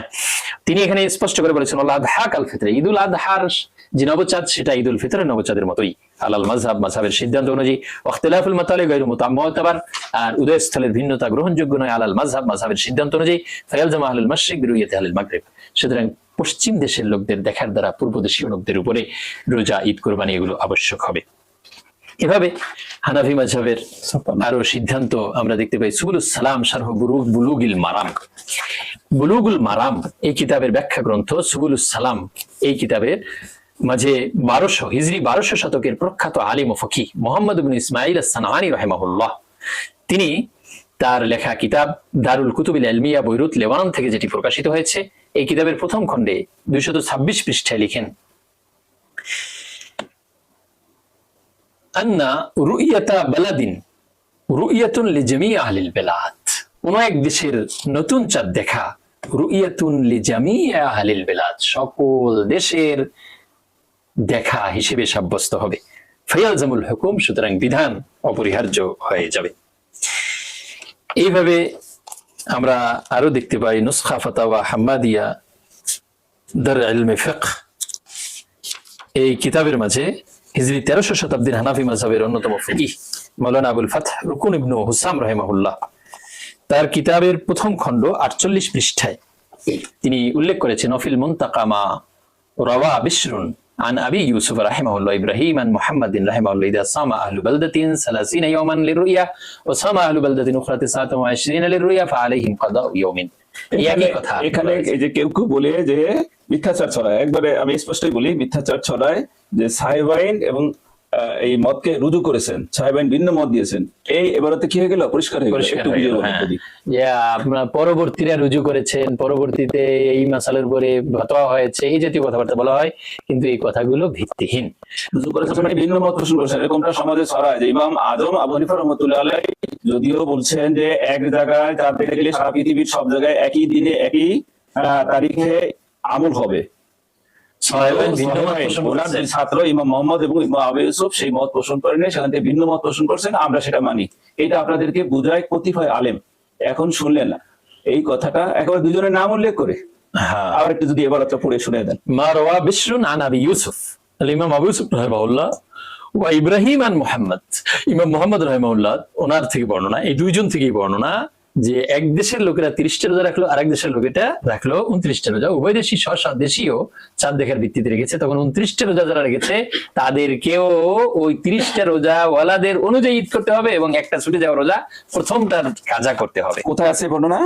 Speaker 2: তিনি এখানে স্পষ্ট করে বলেছেন আল আদহা কাল ফিতর, ঈদুল আদহার যে নবচাঁদ সেটা ঈদুল ফিতরের নবচাঁদের মতোই। আলাল মাযহাব, মাযহাবের সিদ্ধান্ত অনুযায়ী, ইখতিলাফুল মাতালি গায়রু মুতামাওতাবার, আর উদয়স্থলের ভিন্নতা গ্রহণযোগ্য নয় আলাল মাযহাব, মাযহাবের সিদ্ধান্ত অনুযায়ী। ফায়ালজাম আহলুল মাশরিক বিরুইয়াতি আহলিল মাগরিব, সুতরাং পশ্চিম দেশের লোকদের দেখার দ্বারা পূর্ব দেশীয় লোকদের উপরে রোজা, ঈদ, কুরবানি এগুলো আবশ্যক হবে। এভাবে হানাফি মাযহাবের আরো সিদ্ধান্ত আমরা দেখতে পাই। সুবুলুস সালাম শারহ বুলুগিল মারাম, বুলুগুল মারাম এই কিতাবের ব্যাখ্যা গ্রন্থ সুবুলুস সালাম, এই কিতাবের মাঝে 1200 হিজরি 1200 শতকের প্রখ্যাত আলিম ও ফকিহ মুহাম্মদ ইবনে ইসমাঈল আস-সানআনী রাহিমাহুল্লাহ, তিনি তার লেখা কিতাব দারুল কুতুবিল ইলমিয়া বৈরুত লেবানন থেকে যেটি প্রকাশিত হয়েছে, এই কিতাবের প্রথম খণ্ডে 226 পৃষ্ঠায় লিখেন আন্না রুইয়াতা বালাদিন রুইয়াতুন লিজামি আহলিল বেলাদ, কোন এক দেশের নতুন চাঁদ দেখা রুইয়াতুন লিজামি আহলিল বেলাদ, সকল দেশের দেখা হিসেবে সাব্যস্ত হবে। ফায়ালজামুল হুকুম, সুতরাং বিধান অপরিহার্য হয়ে যাবে। এইভাবে আমরা আরো দেখতে পাই নুসখা ফাতাওয়া হাম্মাদিয়া দার ইলমে ফিকহ এই কিতাবের মাঝে হিজরি 1300 শতাব্দীর হানাফি মাযহাবের অন্যতম ফকিহ মাওলানা আবুল ফাতহ রুকুন ইবনে হুসাম রাহিমাহুল্লাহ, তার কিতাবের প্রথম খণ্ড 48 পৃষ্ঠায় তিনি উল্লেখ করেছেন অফিল মুনতাকামা রাওয়া বিশরুন عن أبي يوسف رحمه الله إبراهيم عن محمد رحمه الله إذا صام أهل بلدة 30 يوما للرؤيا وصام أهل بلدة أخرى 29 للرؤيا فعليهم قضاء يوم।
Speaker 1: এখানে এই যে কেউ কেউ বলে যে মিথ্যাচার ছড়ায়, একবারে আমি স্পষ্টই বলি মিথ্যাচার ছড়ায় যে সাহেবাইন এবং এই মতকে রুজু করেছেন, সাহেবান ভিন্ন মত দিয়েছেন, এই এবারতে কি হয়ে গেল? পরিষ্কার হয়ে গেল।
Speaker 2: পরিষ্কার
Speaker 1: একটু
Speaker 2: হয়ে
Speaker 1: বুঝিয়ে
Speaker 2: গেল,
Speaker 1: বলেন
Speaker 2: হ্যাঁ।
Speaker 1: যদি।
Speaker 2: যে আপনার পরবর্তীরা রুজু করেছেন, পরবর্তীতে এই মাসালার উপরে ফতোয়া হয়েছে, এই জাতীয় কথাবার্তা বলা হয়, কিন্তু এই কথাগুলো ভিত্তিহীন।
Speaker 1: রুজু করেছেন মানে ভিন্ন মত পোষণ করেছেন, এরকমটা সমাজে ছড়ায়। যে ইমাম আজম আবু হানিফা রাহমাতুল্লাহ আলাইহি যদিও বলছেন যে এক জায়গায় চাঁদ দেখে গেলে সারা পৃথিবীর সব জায়গায় একই দিনে একই তারিখে আমল হবে,
Speaker 2: সাহেবান ভিন্ন মত পোষণ
Speaker 1: ওনার
Speaker 2: করেছেন।
Speaker 1: দুই ছাত্র ইমাম মোহাম্মদ এবং ইমাম আবু ইউসুফ সেই মত পোষণ করেন, সেখান থেকে ভিন্ন মত পোষণ করছেন, আমরা সেটা মানি। এটা আপনাদেরকে বুঝায় কতিপয় আলেম। এখন শুনলেন না এই কথাটা একেবারে দুজনের নাম উল্লেখ করে,
Speaker 2: হ্যাঁ।
Speaker 1: আবার একটু যদি এবার পড়ে শুনে দেন।
Speaker 2: মা রাওয়া বিশরুন আন আবি ইউসুফ, ইমাম আবু ইউসুফ রাহিমাহুল্লাহ ওয়া ইব্রাহিম আন মুহাম্মদ, ইমাম মুহাম্মদ রাহিমাহুল্লাহ ওনার থেকে বর্ণনা, এই দুইজন থেকেই বর্ণনা যে এক দেশের লোকেরা 30টা রোজা রাখলো, আরেক দেশের লোকেটা রাখলো 29টা রোজা। উভয় দেশই দেশীয় চাঁদ দেখার ভিত্তিতে রেখেছে। তখন 29টা রোজা যারা রেখেছে তাদেরকেও ওই 30টা রোজা ওয়ালাদের অনুযায়ী ঈদ করতে হবে, এবং একটা ছুটে যাওয়া রোজা প্রথমটার কাজা করতে হবে।
Speaker 1: কোথায় আছে বর্ণনা?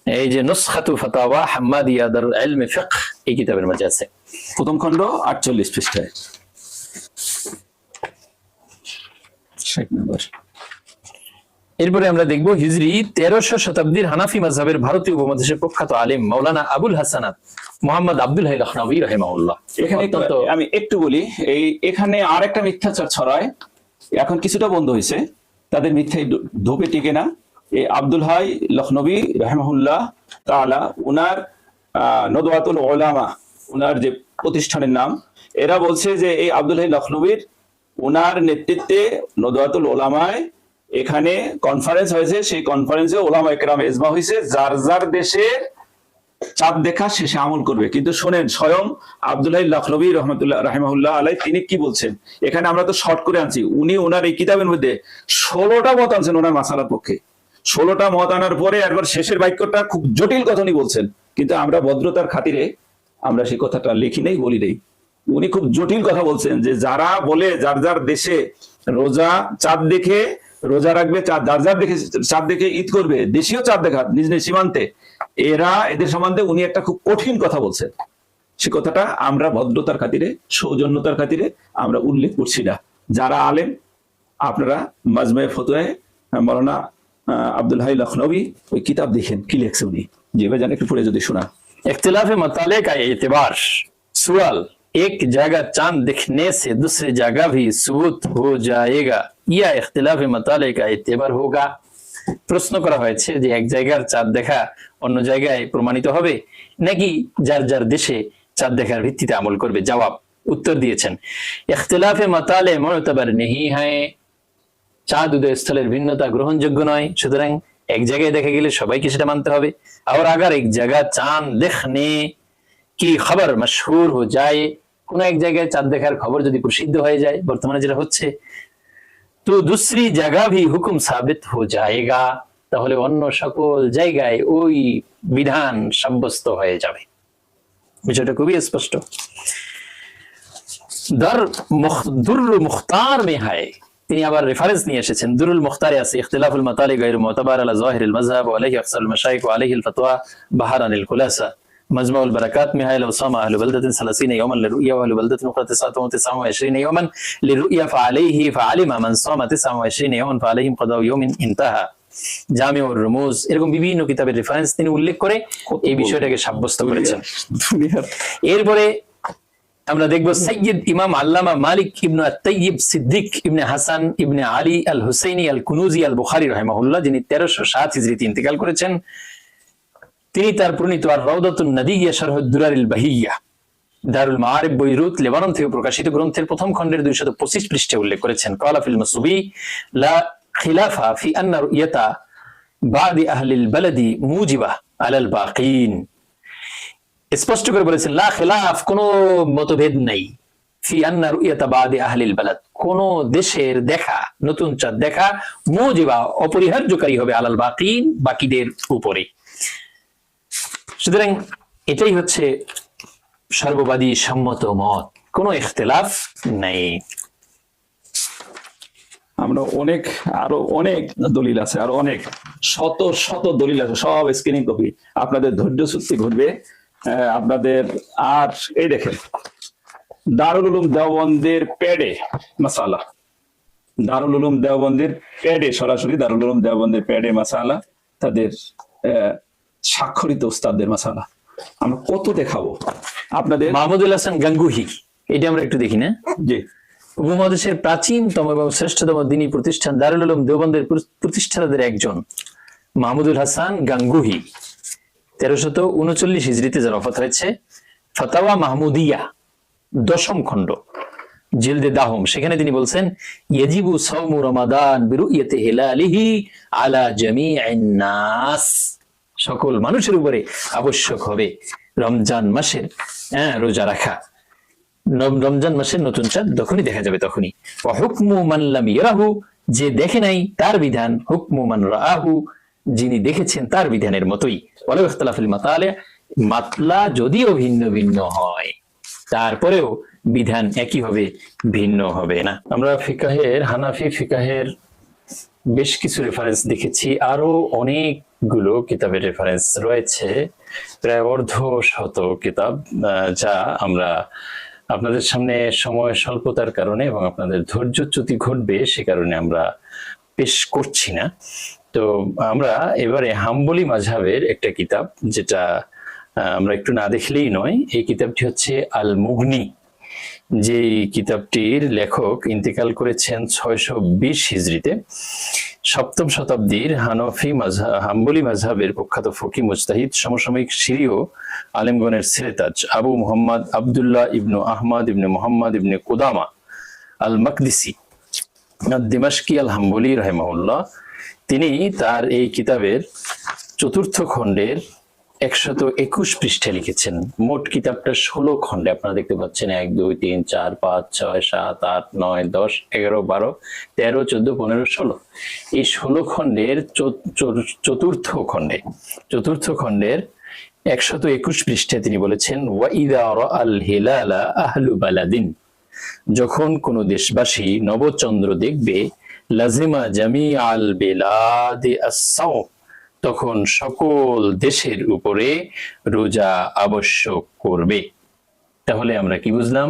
Speaker 2: এই যে নুসখাতু ফাতাওয়া হাম্মাদিয়া দারুল ইলম ফিকহ, এই কিতাবের মধ্যে আছে,
Speaker 1: প্রথম খণ্ড 48 পৃষ্ঠায় 60 নম্বর।
Speaker 2: এরপরে আমরা দেখব হিজরি 1300 শতাব্দীর হানাফি মাযহাবের ভারতীয় উপমহাদেশের প্রখ্যাত আলেম মাওলানা আবুল হাসানাত মুহাম্মদ আব্দুল হাই লখনবী রাহিমাহুল্লাহ।
Speaker 1: এখানে আমি একটু বলি, এখানে আরেকটা মিথ্যাচার ছড়ায়, এখন কিছুটা বন্ধ হয়েছে, তাদের মিথ্যাই ধোপে টিকে না। এই আব্দুল হাই লখনবী রাহিমাহুল্লাহ তাআলা, উনার নদওয়াতুল উলামা, উনার যে প্রতিষ্ঠানের নাম, এরা বলছে যে এই আব্দুল হাই লখনবীর উনার নেতৃত্বে নদওয়াতুল উলামায় এখানে কনফারেন্স হয়েছে, সেই কনফারেন্সে ওলামা একরাম ইজমা হয়েছে যার যার দেশে চাঁদ দেখা শেষে আমল করবে। কিন্তু শোনেন, স্বয়ং আব্দুল হাই লখনবী রাহিমাহুল্লাহ আলাই তিনি কি বলছেন, এখানে আমরা তো শর্ট করে আনছি, উনি ওনার এই কিতাবের মধ্যে 16টা মত আনছেন ওনার মাসালার পক্ষে। 16টা মত আনার পরে একবার শেষের বাক্যটা খুব জটিল কথা উনি বলছেন, কিন্তু আমরা ভদ্রতার খাতিরে আমরা সেই কথাটা লিখি নেই, বলি নেই। উনি খুব জটিল কথা বলছেন যে যারা বলে যার যার দেশে রোজা চাঁদ দেখে রোজা রাখবে, যার যার দেখে চাঁদ দেখে ঈদ করবে, দেশীয় চাঁদ দেখা নিজ নিজ সীমান্তে, এদের সম্বন্ধে উনি একটা খুব কঠিন কথা বলছেন। সে কথাটা আমরা ভদ্রতার খাতিরে, সৌজন্যতার খাতিরে আমরা উল্লেখ করছি না। যারা আলেম আপনারা মাজমুয়ে ফতোয়ায়ে মাওলানা আব্দুল হাই লখনবী ওই কিতাব দেখেন কি লিখছে উনি, যেভাবে জানেন একটু পড়ে যদি শোনা।
Speaker 2: इख्तिलाफ मताले का एतबार, सवाल, एक जगह चांद दिखने से दूसरी जगह भी सबूत हो जाएगा या इख्तिलाफ मताले का एतबार होगा। প্রশ্ন করা হয়েছে যে এক জায়গার চাঁদ দেখা অন্য জায়গায় প্রমাণিত হবে নাকি যার যার দেশে চাঁদ দেখার ভিত্তিতে আমল করবে। জবাব, উত্তর দিয়েছেন ইখতিলাফে মাতালে মুতাবার নেহি হ্যায়, চাঁদ উদয় স্থলের ভিন্নতা গ্রহণযোগ্য নয়, সুতরাং এক জায়গায় দেখা গেলে সবাইকে সেটা মানতে হবে। আর আগার এক জায়গা চাঁদ দেখনে কি খবর মশহুর হয়ে যায়, কোন এক জায়গায় চাঁদ দেখার খবর যদি প্রসিদ্ধ হয়ে যায়, বর্তমানে যেটা হচ্ছে, তো দুসরি জায়গা ভি হুকুম সাবিত হয়ে যায়গা, তাহলে অন্য সকল জায়গায় ওই বিধান সাব্যস্ত হয়ে যাবে। বিষয়টা খুবই স্পষ্ট। দুরুল মুখতার মে হায়, তিনি আবার রেফারেন্স নিয়ে এসেছেন, দুরুল মুখতারে আছে ইখতিলাফুল মাতালি গায়রু মুতাবার আলা যাহিরিল মাযহাব ওয়া আলাইহি আকসারুল মাশায়েখ ওয়া আলাইহি আল ফাতওয়া বাহারানিল খুলাসা مجموع البركات में है لو صام أهل بلدة 30 يوما للرؤيا وأهل بلدة أخرى 29 يوما للرؤيا فعليه فعلم من صام 29 يوما فعليهم قضاء يوم انتهى। জামিউর রুমুজ, এরকম বিভিন্ন কিতাবের রেফারেন্স তিনি উল্লেখ করে এই বিষয়টাকে সাব্যস্ত করেছেন। এরপরে আমরা দেখব সৈয়দ ইমাম আল্লামা মালিক ইবনে আত-তাইয়িব সিদ্দিক ইবনে হাসান ইবনে আলী আল হুসাইনি আল কুনুজি আল বুখারী রাহিমাহুল্লাহ, যিনি 1307 হিজরিতে ইন্তেকাল করেছেন। তিনি তার প্রণীত আর রাউদাতুন নাদিয়্যা শারহুদ দুরারিল বাহিয়্যা দারুল মাআরিফ বৈরুত লেবানন থেকে প্রকাশিত গ্রন্থের প্রথম খণ্ডের 225 পৃষ্ঠায় উল্লেখ করেছেন, ক্বালা ফিল মাসুবি লা খিলাফা ফি আন্না রুয়াতা বাদি আহলিল বালাদি মুজিবা আলাল বাকিন। স্পষ্ট করে বলেছেন লা খিলাফ, কোনো মতভেদ নাই, ফি আন্না রুয়াতা বাদি আহলিল বালাদ, কোন দেশের দেখা নতুন চাঁদ দেখা মুজিবা অপরিহার্যকারী হবে আলাল বাকিন, বাকিদের উপরে। সুতরাং এটাই হচ্ছে সর্ববাদী সম্মত মত, কোনো ইখতিলাফ নাই।
Speaker 1: আমরা আরো অনেক দলিল আছে, আরো অনেক শত শত দলিল আছে, সব স্ক্রিনিং কপি, আপনাদের ধৈর্য সত্যি ঘটবে আপনাদের। আর এই দেখেন দারুল উলুম দেওবন্দের প্যাডে মাসালা, দারুল উলুম দেওবন্দের প্যাডে, সরাসরি দারুল উলুম দেওবন্দের প্যাডে মাসালা, তাদের স্বাক্ষরিত উস্তাদদের মাসালা। আমরা কত দেখাবো আপনাদের।
Speaker 2: মাহমুদুল হাসান গাঙ্গুহি, এটা আমরা একটু দেখি না?
Speaker 1: জি,
Speaker 2: উপমহাদেশের প্রাচীনতম এবং শ্রেষ্ঠতম দ্বীনী প্রতিষ্ঠান দারুল উলুম দেওবন্দের প্রতিষ্ঠাতাদের একজন মাহমুদুল হাসান গাঙ্গুহি 1339 হিজরিতে যার ওফাত হয়েছে। ফাতাওয়া মাহমুদিয়া 10ম খণ্ড, জিলদে দাহম, সেখানে তিনি বলছেন ইয়াজিবু সাওমু রমাদান বিরুইয়াতি হিলালিহি আলা জামিইন নাস, সকল মানুষের উপরে আবশ্যক হবে রমজান মাসের রোজা রাখা। রমজান মাসের নতুন চাঁদ যখনই দেখা যাবে তখনই। ওয়া হুকমু মান লাম ইয়ারাহু, যে দেখে নাই তার বিধান, হুকমু মান রাআহু, যিনি দেখেছেন তার বিধানের মতোই। ওয়ালা ইখতিলাফিল মাতালি, মাতলা যদিও ভিন্ন ভিন্ন হয় তারপরেও বিধান একই হবে, ভিন্ন হবে না। আমরা ফিকাহের, হানাফি ফিকাহের বেশ কিছু রেফারেন্স দেখেছি, আরো অনেকগুলো কিতাবের রেফারেন্স রয়েছে, প্রায় 150 কিতাব, যা আমরা আপনাদের সামনে সময় স্বল্পতার কারণে এবং আপনাদের ধৈর্যচ্যুতি ঘটবে সে কারণে আমরা পেশ করছি না। তো আমরা এবারে হাম্বলি মাযহাবের একটা কিতাব, যেটা আমরা একটু না দেখলেই নয়, এই কিতাবটি হচ্ছে আল মুগনি। যে কিতাবটির লেখক ইন্তেকাল করেছেন 620 হিজরিতে। 7ম শতাব্দীর হাম্বলি মাযহাবের প্রখ্যাত ফকি মুজতাহিদ, সমসাময়িক সিরীয় আলেমগণের সিরাতাজ আবু মুহাম্মদ আব্দুল্লাহ ইবনু আহমদ ইবনে মুহাম্মদ ইবনে কুদামা আল মাকদিসি দিমাশকি আল হাম্বলি রাহিমাহুল্লাহ, তিনি তার এই কিতাবের 4র্থ খণ্ডের 121 পৃষ্ঠা লিখেছেন। মোট কিতাবটা 16 খণ্ডে, আপনারা দেখতে পাচ্ছেন 1 2 3 4 5 6 7 8 9 10 11 12 13 14 15 16, এই 16 খণ্ডের চতুর্থ খণ্ডের 121 পৃষ্ঠায় তিনি বলেছেন ওয়া ইযা রাআল হিলালা আহলু বালাদিন, যখন কোন দেশবাসী নবচন্দ্র দেখবে, লাজিমা জামিআল বিলাদি আস-সাওম, তখন সকল দেশের উপরে রোজা আবশ্যক করবে। তাহলে আমরা কি বুঝলাম?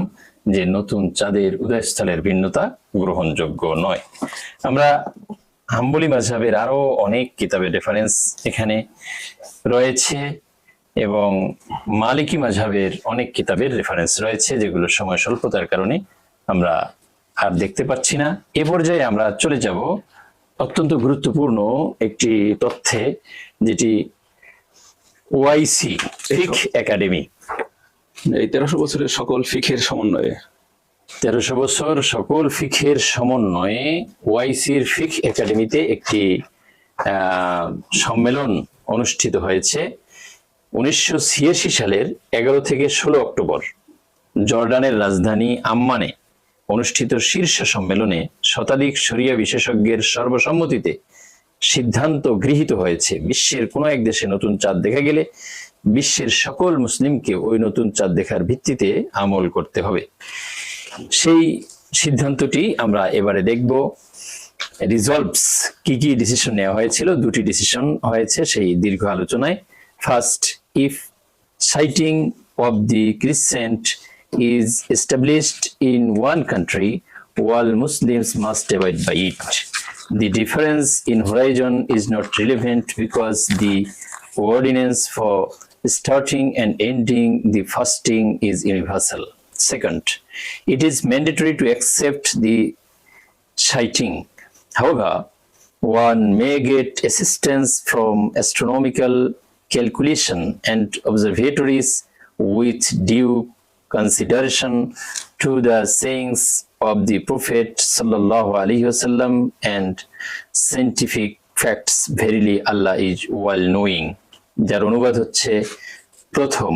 Speaker 2: যে নতুন চাঁদের উদয়স্থলের ভিন্নতা গ্রহণযোগ্য নয়। আমরা হাম্বলি মাযহাবের আরো অনেক কিতাবের রেফারেন্স এখানে রয়েছে এবং মালিকি মাযহাবের অনেক কিতাবের রেফারেন্স রয়েছে, যেগুলো সময় স্বল্পতার কারণে আমরা আর দেখতে পাচ্ছি না। এ পর্যায়ে আমরা চলে যাব অত্যন্ত গুরুত্বপূর্ণ একটি তথ্যে, যেটি ওআইসি ফিক একাডেমি,
Speaker 1: এই 1300 বছরের সকল ফিকের সমন্বয়ে,
Speaker 2: 1300 বছর সকল ফিকের সমন্বয়ে ওআইসির ফিক একাডেমিতে একটি সম্মেলন অনুষ্ঠিত হয়েছে 1986 সালের 11 থেকে 16 অক্টোবর জর্ডানের রাজধানী আম্মানে অনুষ্ঠিত শীর্ষ সম্মেলনে শতাধিক শরিয়া বিশেষজ্ঞের সর্বসম্মতিতে সিদ্ধান্ত গৃহীত হয়েছে, বিশ্বের কোনো এক দেশে নতুন চাঁদ দেখা গেলে বিশ্বের সকল মুসলিমকে ওই নতুন চাঁদ দেখার ভিত্তিতে আমল করতে হবে। সেই সিদ্ধান্তটি আমরা এবারে দেখব। রিজলভস, কি কি ডিসিশন নেওয়া হয়েছিল? 2টি ডিসিশন হয়েছে সেই দীর্ঘ আলোচনায়। First, if citing of the crescent is established in one country, all Muslims must abide by it. The difference in horizon is not relevant because the ordinance for starting and ending the fasting is universal. Second, it is mandatory to accept the sighting. However, one may get assistance from astronomical calculation and observatories with due consideration to the sayings of the Prophet sallallahu alaihi wasallam and scientific facts. Verily Allah is well knowing. যার অনুবাদ হচ্ছে, প্রথম,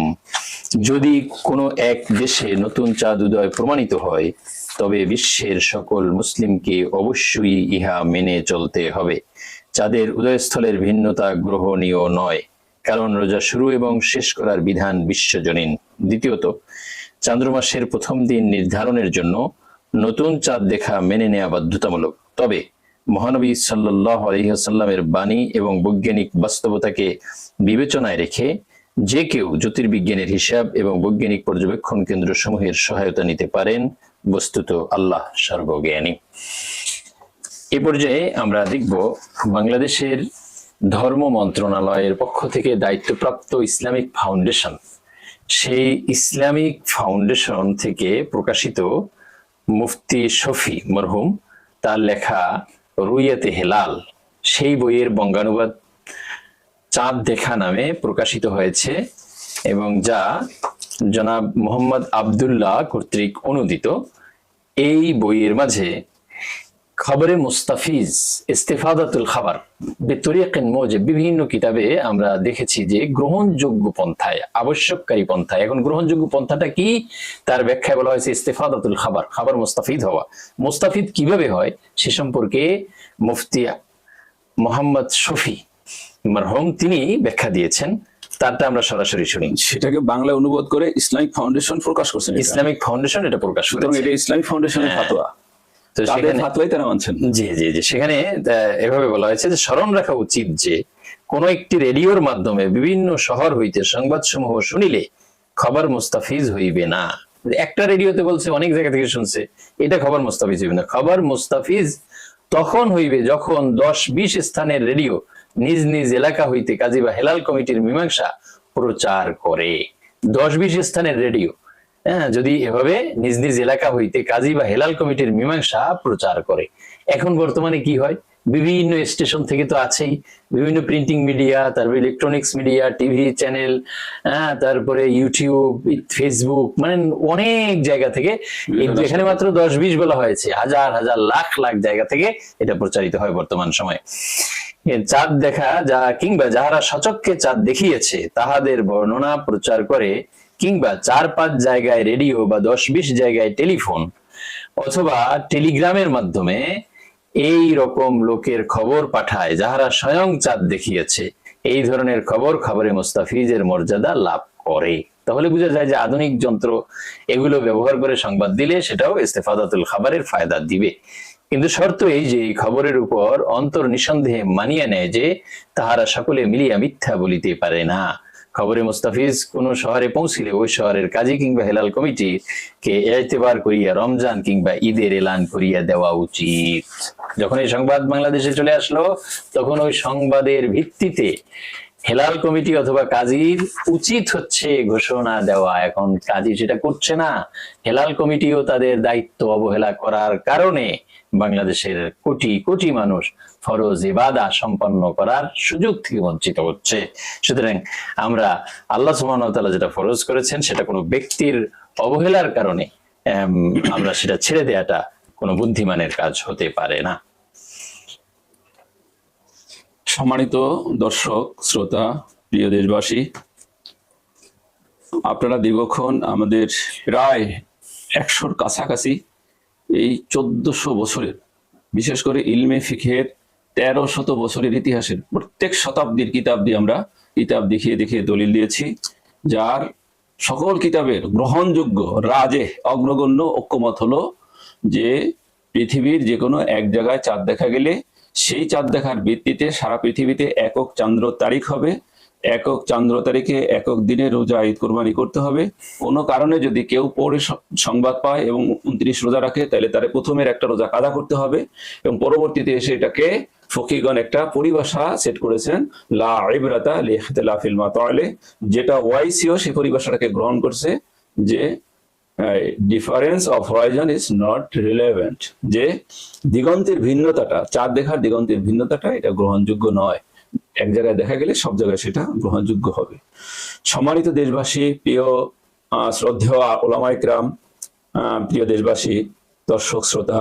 Speaker 2: যদি কোনো এক দেশে নতুন চাঁদ উদয় প্রমাণিত হয় তবে বিশ্বের সকল মুসলিমকে অবশ্যই ইহা মেনে চলতে হবে। চাঁদের উদয়স্থলের ভিন্নতা গ্রহণীয় নয়, কারণ রোজা শুরু এবং শেষ করার বিধান বিশ্বজনীন। দ্বিতীয়ত, চান্দ্রমাসের প্রথম দিন নির্ধারণের জন্য নতুন চাঁদ দেখা মেনে নেওয়া বাধ্যতামূলক। তবে মহানবী সাল্লাল্লাহু আলাইহি ওয়াসাল্লামের বাণী এবং বৈজ্ঞানিক বাস্তবতাকে বিবেচনায় রেখে যে কেউ জ্যোতির্বিজ্ঞানের হিসাব এবং বৈজ্ঞানিক পর্যবেক্ষণ কেন্দ্র সমূহের সহায়তা নিতে পারেন। বস্তুত আল্লাহ সর্বজ্ঞানী। এ পর্যায়ে আমরা দেখব বাংলাদেশের ধর্ম মন্ত্রণালয়ের পক্ষ থেকে দায়িত্বপ্রাপ্ত ইসলামিক ফাউন্ডেশন, সেই ইসলামিক ফাউন্ডেশন থেকে প্রকাশিত মুফতি শফি মরহুম তার লেখা রুইয়াতে হেলাল, সেই বইয়ের বঙ্গানুবাদ চাঁদ দেখা নামে প্রকাশিত হয়েছে এবং যা জনাব মোহাম্মদ আব্দুল্লাহ কর্তৃক অনুদিত। এই বইয়ের মাঝে খবরে মুস্তাফিজ ইস্তেফাদাতুল খাবার বিতরিকিন মুজিব, বিভিন্ন কিতাবে আমরা দেখেছি যে গ্রহণযোগ্য পন্থায়, আবশ্যককারী পন্থায়। এখন গ্রহণযোগ্য পন্থাটা কি, তার ব্যাখ্যায় বলা হয়েছে ইস্তেফাদাতুল খাবার, খাবার মুস্তাফিদ হওয়া। মুস্তাফিদ কিভাবে হয় সে সম্পর্কে মুফতি মোহাম্মদ শফি মরহুম তিনি ব্যাখ্যা দিয়েছেন, তারটা আমরা সরাসরি শুনি।
Speaker 1: সেটাকে বাংলা অনুবাদ করে ইসলামিক ফাউন্ডেশন প্রকাশ করছেন।
Speaker 2: ইসলামিক ফাউন্ডেশন এটা প্রকাশ
Speaker 1: সুতরাং
Speaker 2: করেছে।
Speaker 1: এটা ইসলামিক ফাউন্ডেশনের ফতোয়া,
Speaker 2: তো
Speaker 1: তাদের
Speaker 2: সেখানে
Speaker 1: ফতোয়াই তারা মানছেন।
Speaker 2: জি জি জি সেখানে এভাবে বলা হয়েছে যে স্মরণ রাখা উচিত যে কোন একটি রেডিওর মাধ্যমে বিভিন্ন শহর হইতে সংবাদ সমূহ শুনিলে খবর মুস্তাফিজ হইবে না। একটা রেডিওতে বলছে, অনেক জায়গা থেকে শুনছে, এটা খবর মুস্তাফিজ হইবে না। খবর মুস্তাফিজ তখন হইবে যখন 10-20 স্থানের রেডিও নিজ নিজ এলাকা হইতে কাজী বা হেলাল কমিটির মীমাংসা প্রচার করে। 10-20 স্থানের রেডিও যদি এভাবে নিজ নিজ এলাকা হইতে কাজী বা হেলাল কমিটির মীমাংসা প্রচার করে। এখন বর্তমানে কি হয়, বিভিন্ন স্টেশন থেকে তো আছেই, বিভিন্ন প্রিন্টিং মিডিয়া, তারপরে ইলেকট্রনিক্স মিডিয়া, টিভি চ্যানেল, তারপরে ইউটিউব, ফেসবুক, মানে অনেক জায়গা থেকে, এখানে মাত্র 10-20 বলা হয়েছে, হাজার হাজার লাখ লাখ জায়গা থেকে এটা প্রচারিত হয় বর্তমান সময়ে। চাঁদ দেখা যা কিংবা যাহারা সচক্ষে চাঁদ দেখিয়েছে তাহাদের বর্ণনা প্রচার করে, কিংবা 4-5 জায়গায় রেডিও বা 10-20 জায়গায় টেলিফোন অথবা টেলিগ্রামের মাধ্যমে এই রকম লোকের খবর পাঠায় যাহারা স্বয়ং চাঁদ দেখিয়েছে, এই ধরনের খবর খবরে মুস্তাফিজের মর্যাদা লাভ করে। তাহলে বোঝা যায় যে আধুনিক যন্ত্র এগুলো ব্যবহার করে সংবাদ দিলে সেটাও ইস্তেফাদাতুল খাবারের ফায়দা দিবে, কিন্তু শর্ত এই যে এই খবরের উপর অন্তর নিঃসন্দেহে মানিয়ে নেয় যে তাহারা সকলে মিলিয়া মিথ্যা বলিতে পারে না। খবরে মুস্তাফিজ কোন শহরে পৌঁছিলে ওই শহরের কাজী কিংবা হেলাল কমিটি কে এতেবার করিয়া রমজান কিংবা ঈদের এলান করিয়া দেওয়া উচিত। যখন এই সংবাদ বাংলাদেশে চলে আসলো তখন ওই সংবাদের ভিত্তিতে হেলাল কমিটি অথবা কাজীর উচিত হচ্ছে ঘোষণা দেওয়া। এখন কাজী সেটা করছে না, হেলাল কমিটিও তাদের দায়িত্ব অবহেলা করার কারণে বাংলাদেশের কোটি কোটি মানুষ ফরজ ইবাদা সম্পন্ন করার সুযোগ থেকে বঞ্চিত হচ্ছে। সুতরাং আমরা আল্লাহ সুবহানাহু ওয়া তাআলা যেটা ফরজ করেছেন সেটা কোনো ব্যক্তির অবহেলার কারণে আমরা সেটা ছেড়ে দেওয়াটা কোনো বুদ্ধিমানের কাজ হতে পারে না।
Speaker 1: সম্মানিত দর্শক শ্রোতা, প্রিয় দেশবাসী, আপনারা দীর্ঘক্ষণ আমাদের প্রায় 100-র কাছাকাছি এই 1400 বছরের, বিশেষ করে ইলমে ফিকহের 1300 বছরের ইতিহাসের প্রত্যেক শতাব্দীর কিতাব দিয়ে আমরা কিতাব দেখিয়ে দেখিয়ে দলিল দিয়েছি, যার সকল কিতাবের গ্রহণযোগ্য রাজে অগ্রগণ্য ঐক্যমত হলো যে পৃথিবীর যে কোনো এক জায়গায় চাঁদ দেখা গেলে সেই চাঁদ দেখার ভিত্তিতে সারা পৃথিবীতে একক চান্দ্র তারিখ হবে, একক চান্দ্র তারিখে একক দিনে রোজা ঈদ কোরবানি করতে হবে। কোনো কারণে যদি কেউ পরে সংবাদ পায় এবং 29 রোজা রাখে তাহলে তার প্রথমের একটা রোজা কাদা করতে হবে, এবং পরবর্তীতে এসে এটাকে ফকিহগণ একটা পরিভাষা সেট করেছেন, লা ইবরাতা লিইখতিলাফিল মাতালে, যেটা ওয়াইসিও সেই পরিভাষাটাকে গ্রহণ করছে যে difference of Horizon is not relevant, যে দিগন্তের ভিন্নতাটা, চাঁদ দেখার দিগন্তের ভিন্নতাটা এটা গ্রহণযোগ্য নয়। এক জায়গায় দেখা গেলে সব জায়গায় সেটা গ্রহণযোগ্য হবে। সম্মানিত দেশবাসী, প্রিয় শ্রদ্ধেয় ওলামা ইকরাম, প্রিয় দেশবাসী, দর্শক শ্রোতা,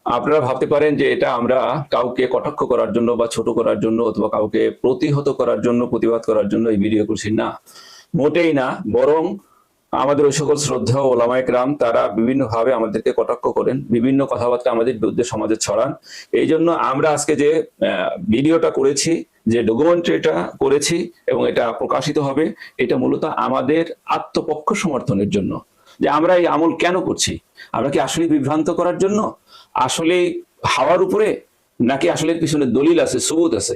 Speaker 1: আপনারা ভাবতে পারেন যে এটা আমরা কাউকে কটাক্ষ করার জন্য বা ছোট করার জন্য অথবা কাউকে প্রতিহত করার জন্য, প্রতিবাদ করার জন্য এই ভিডিও করছি, না, মোটেই না। বরং আমাদের ওই সকল শ্রদ্ধেয় ওলামা ইকরাম তারা বিভিন্ন ভাবে আমাদেরকে কটাক্ষ করেন, বিভিন্ন কথাবার্তা আমাদের বিরুদ্ধে সমাজে ছড়ান। এই জন্য আমরা আজকে যে ভিডিওটা করেছি, যে ডকুমেন্টারিটা করেছি এবং এটা প্রকাশিত হবে, এটা মূলত আমাদের আত্মপক্ষ সমর্থনের জন্য, যে আমরা এই আমল কেন করছি। আমরা কি আসলে বিভ্রান্ত করার জন্য, আসলে হাওয়ার উপরে, নাকি আসলে পিছনে দলিল আছে, সবুত আছে?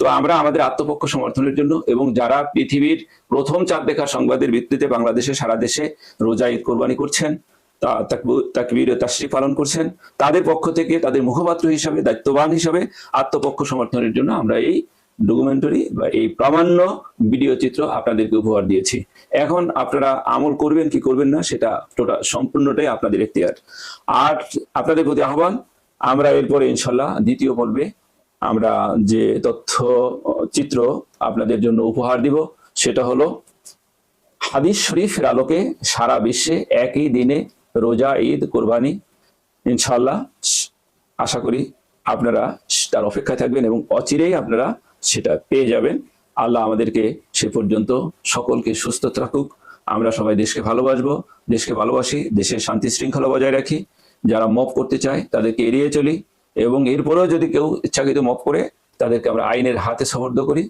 Speaker 1: তো আমরা আমাদের আত্মপক্ষ সমর্থনের জন্য এবং যারা পৃথিবীর প্রথম চাঁদ দেখা সংবাদের ভিত্তিতে বাংলাদেশে সারা দেশে রোজা ঈদ কোরবানি করছেন, তাকবীর ও তাশরিক পালন করছেন, তাদের পক্ষ থেকে তাদের মুখপাত্র হিসাবে, দায়িত্ববান হিসাবে আত্মপক্ষ সমর্থনের জন্য আমরা এই ডকুমেন্টারি বা এই প্রামাণ্য ভিডিও চিত্র আপনাদেরকে উপহার দিয়েছি। এখন আপনারা আমল করবেন কি করবেন না সেটা সম্পূর্ণটাই আপনাদের এখতিয়ার। আর আপনাদের প্রতি আহ্বান, আমরা এরপরে ইনশাল্লাহ দ্বিতীয় পর্বে আমরা যে তথ্য চিত্র আপনাদের জন্য উপহার দিব সেটা হলো হাদিস শরীফের আলোকে সারা বিশ্বে একই দিনে রোজা ঈদ কোরবানি। ইনশাল্লাহ আশা করি আপনারা তার অপেক্ষায় থাকবেন এবং অচিরেই আপনারা সেটা পেয়ে যাবেন। আল্লাহ আমাদেরকে সে পর্যন্ত সকলকে সুস্থ রাখুক। আমরা সবাই দেশকে ভালোবাসবো, দেশকে ভালোবাসি, দেশের শান্তি শৃঙ্খলা বজায় রাখি। যারা মপ করতে চায় তাদেরকে এড়িয়ে চলি এবং এরপরেও যদি কেউ ইচ্ছাকৃত মপ করে তাদেরকে আমরা আইনের হাতে সোপর্দ করি,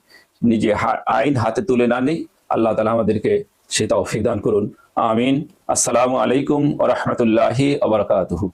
Speaker 1: নিজে আইন হাতে তুলে না নিই। আল্লাহ তাআলা আমাদেরকে সে তৌফিক দান করুন। আমিন। আসসালামু আলাইকুম ওয়া রাহমাতুল্লাহি ওয়া বারাকাতুহু।